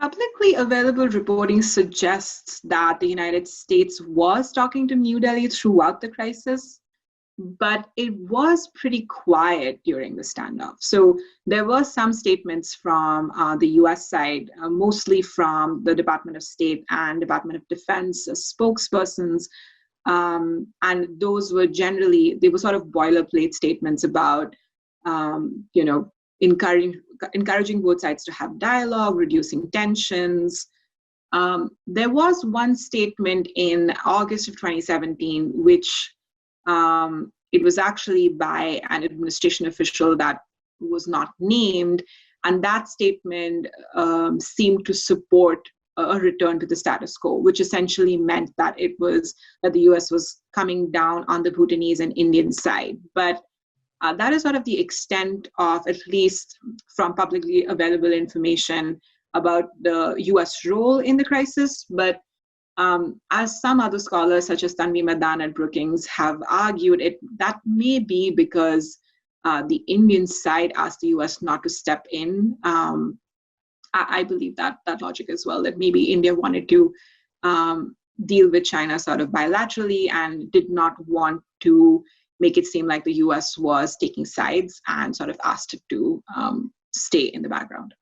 Publicly available reporting suggests that the United States was talking to New Delhi throughout the crisis, but it was pretty quiet during the standoff. So there were some statements from the US side, mostly from the Department of State and Department of Defense spokespersons. And those were they were sort of boilerplate statements about, encouraging both sides to have dialogue, reducing tensions. There was one statement in August of 2017, which it was actually by an administration official that was not named, and that statement seemed to support a return to the status quo, which essentially meant that that the US was coming down on the Bhutanese and Indian side. But that is sort of the extent of, at least from publicly available information, about the US role in the crisis. But as some other scholars, such as Tanvi Madan and Brookings, have argued, that may be because the Indian side asked the US not to step in. I believe that logic as well, that maybe India wanted to deal with China sort of bilaterally and did not want to make it seem like the US was taking sides and sort of asked it to stay in the background.